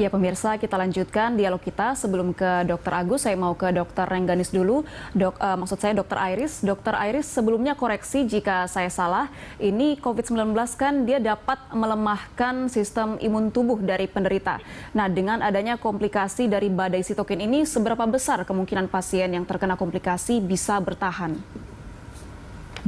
Ya pemirsa, kita lanjutkan dialog kita. Sebelum ke Dr. Agus, saya mau ke Dr. Rengganis dulu. Maksud saya Dr. Iris. Dr. Iris, sebelumnya koreksi jika saya salah. Ini COVID-19 kan dia dapat melemahkan sistem imun tubuh dari penderita. Nah, dengan adanya komplikasi dari badai sitokin ini, seberapa besar kemungkinan pasien yang terkena komplikasi bisa bertahan?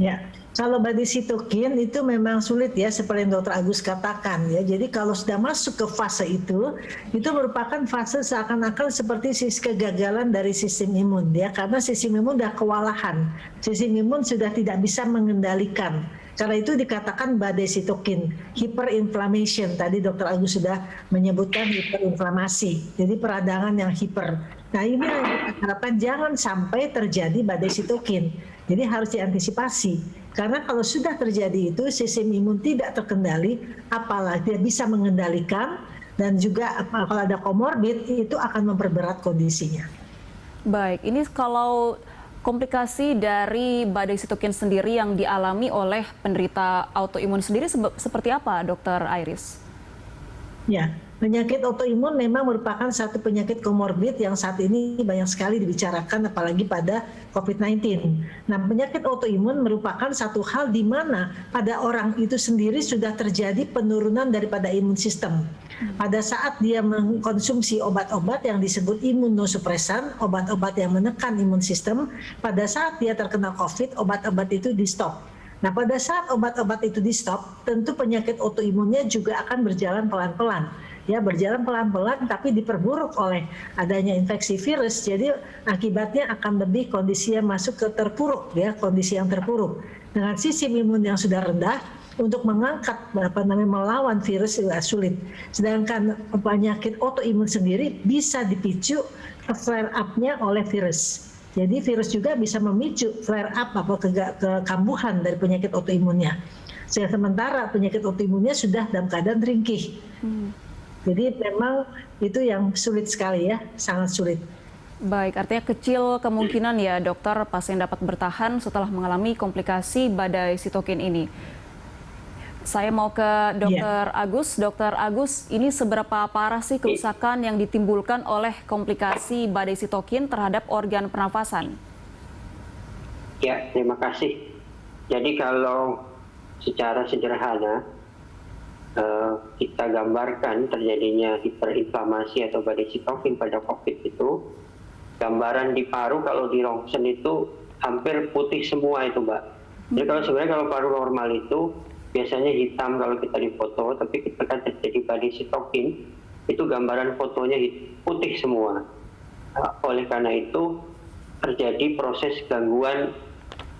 Ya, kalau badai sitokin itu memang sulit ya, seperti yang Dr. Agus katakan ya. Jadi kalau sudah masuk ke fase itu merupakan fase seakan-akan seperti kegagalan dari sistem imun ya, karena sistem imun sudah kewalahan, sistem imun sudah tidak bisa mengendalikan. Karena itu dikatakan badai sitokin, hyperinflammation. Tadi Dr. Agus sudah menyebutkan hiperinflamasi, jadi peradangan yang hiper. Nah ini yang kita harapkan jangan sampai terjadi badai sitokin. Jadi harus diantisipasi. Karena kalau sudah terjadi itu sistem imun tidak terkendali, apalagi dia bisa mengendalikan dan juga kalau ada komorbid itu akan memperberat kondisinya. Baik, ini kalau komplikasi dari badai sitokin sendiri yang dialami oleh penderita autoimun sendiri seperti apa, Dr. Iris? Ya, penyakit autoimun memang merupakan satu penyakit komorbid yang saat ini banyak sekali dibicarakan apalagi pada COVID-19. Nah, penyakit autoimun merupakan satu hal di mana pada orang itu sendiri sudah terjadi penurunan daripada imun sistem. Pada saat dia mengkonsumsi obat-obat yang disebut imunosupresan, obat-obat yang menekan imun sistem, pada saat dia terkena COVID, obat-obat itu di-stop. Nah, pada saat obat-obat itu di-stop, tentu penyakit autoimunnya juga akan berjalan pelan-pelan. Ya, berjalan pelan-pelan tapi diperburuk oleh adanya infeksi virus. Jadi akibatnya akan lebih kondisinya masuk ke terpuruk ya, kondisi yang terpuruk. Dengan sistem imun yang sudah rendah, untuk mengangkat melawan virus juga sulit. Sedangkan penyakit autoimun sendiri bisa dipicu flare up-nya oleh virus. Jadi virus juga bisa memicu flare up atau kekambuhan dari penyakit autoimunnya. Sementara penyakit autoimunnya sudah dalam keadaan ringkih. Jadi memang itu yang sulit sekali ya, sangat sulit. Baik, artinya kecil kemungkinan ya dokter pasien dapat bertahan setelah mengalami komplikasi badai sitokin ini. Saya mau ke Dr. Agus. Dr. Agus, ini seberapa parah sih kerusakan yang ditimbulkan oleh komplikasi badai sitokin terhadap organ pernafasan? Ya, terima kasih. Jadi kalau secara sederhana kita gambarkan terjadinya hiperinflamasi atau badai sitokin pada COVID itu, gambaran di paru kalau di rongsen itu hampir putih semua itu, Mbak. Jadi kalau sebenarnya kalau paru normal itu biasanya hitam kalau kita difoto, tapi ketika terjadi badai sitokin, itu gambaran fotonya putih semua. Oleh karena itu, terjadi proses gangguan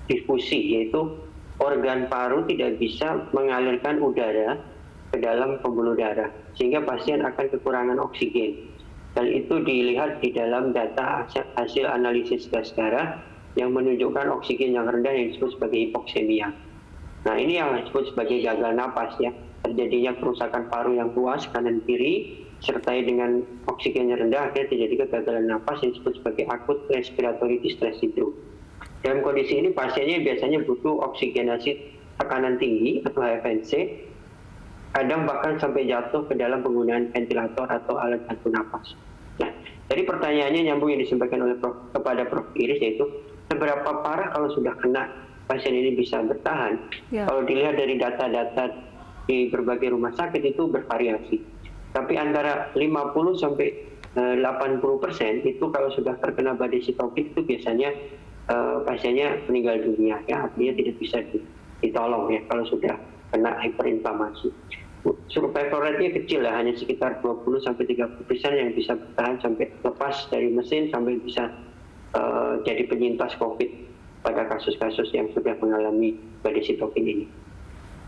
difusi, yaitu organ paru tidak bisa mengalirkan udara ke dalam pembuluh darah, sehingga pasien akan kekurangan oksigen. Dan itu dilihat di dalam data hasil analisis gas darah yang menunjukkan oksigen yang rendah yang disebut sebagai hipoksemia. Nah, ini yang disebut sebagai gagal napas ya. Terjadinya kerusakan paru yang luas kanan kiri sertai dengan oksigen yang rendah, akhirnya terjadi kegagalan napas yang disebut sebagai acute respiratory distress syndrome. Dalam kondisi ini pasiennya biasanya butuh oksigenasi tekanan tinggi atau HFNC, kadang bahkan sampai jatuh ke dalam penggunaan ventilator atau alat bantu napas. Nah, jadi pertanyaannya nyambung yang disampaikan oleh kepada Prof. Iris, yaitu seberapa parah kalau sudah kena pasien ini bisa bertahan. Kalau dilihat dari data-data di berbagai rumah sakit itu bervariasi. Tapi antara 50 sampai 80% itu kalau sudah terkena badai sitokin itu biasanya pasiennya meninggal dunia ya, artinya tidak bisa ditolong ya kalau sudah kena hiperinflamasi. Survival rate-nya kecil ya, hanya sekitar 20 sampai 30% yang bisa bertahan sampai lepas dari mesin sampai bisa jadi penyintas COVID pada kasus-kasus yang sudah mengalami badai sitokin ini.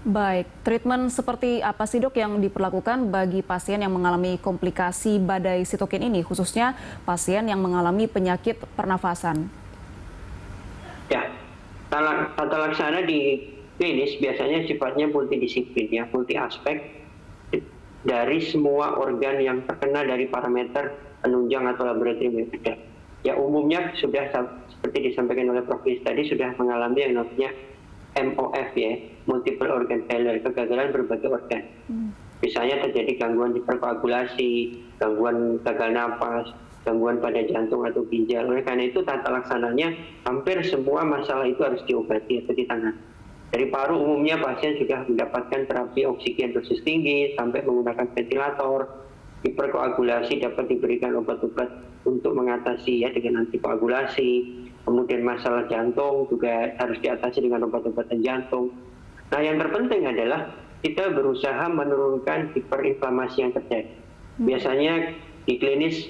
Baik, treatment seperti apa sih dok yang diperlakukan bagi pasien yang mengalami komplikasi badai sitokin ini, khususnya pasien yang mengalami penyakit pernafasan? Ya, tata laksana di klinis biasanya sifatnya multidisiplin ya, multi aspek dari semua organ yang terkena dari parameter penunjang atau laboratorium yang ada. Ya umumnya sudah seperti disampaikan oleh Prof. Iris tadi sudah mengalami yang namanya MOF ya, multiple organ failure, kegagalan berbagai organ. Misalnya terjadi gangguan hiperkoagulasi, gangguan gagal napas, gangguan pada jantung atau ginjal. Oleh karena itu tata laksananya hampir semua masalah itu harus diobati atau ditangani. Dari paru umumnya pasien sudah mendapatkan terapi oksigen dosis tinggi sampai menggunakan ventilator. Hiperkoagulasi dapat diberikan obat-obat untuk mengatasi ya dengan antikoagulasi. Kemudian masalah jantung juga harus diatasi dengan obat-obatan jantung. Nah, yang terpenting adalah kita berusaha menurunkan hiperinflamasi yang terjadi. Biasanya di klinis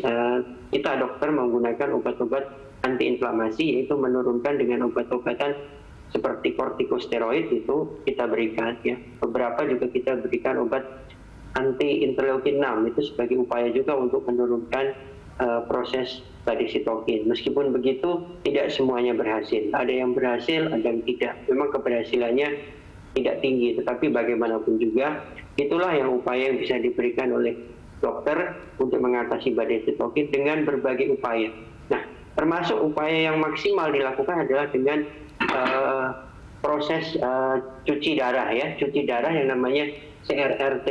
kita dokter menggunakan obat-obat antiinflamasi, yaitu menurunkan dengan obat-obatan seperti kortikosteroid itu kita berikan ya. Beberapa juga kita berikan obat anti interleukin 6 itu sebagai upaya juga untuk menurunkan proses body sitokin. Meskipun begitu tidak semuanya berhasil. Ada yang berhasil, ada yang tidak. Memang keberhasilannya tidak tinggi, tetapi bagaimanapun juga itulah yang upaya yang bisa diberikan oleh dokter untuk mengatasi badai sitokin dengan berbagai upaya. Nah, termasuk upaya yang maksimal dilakukan adalah dengan proses cuci darah ya, cuci darah yang namanya CRRT,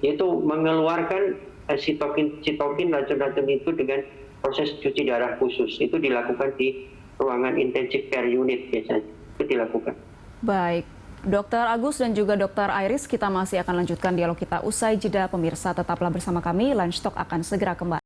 yaitu mengeluarkan sitokin racun-racun itu dengan proses cuci darah khusus. Itu dilakukan di ruangan intensive care unit biasanya, itu dilakukan. Baik, Dr. Agus dan juga Dr. Iris, kita masih akan lanjutkan dialog kita usai jeda. Pemirsa tetaplah bersama kami, Lunch Talk akan segera kembali.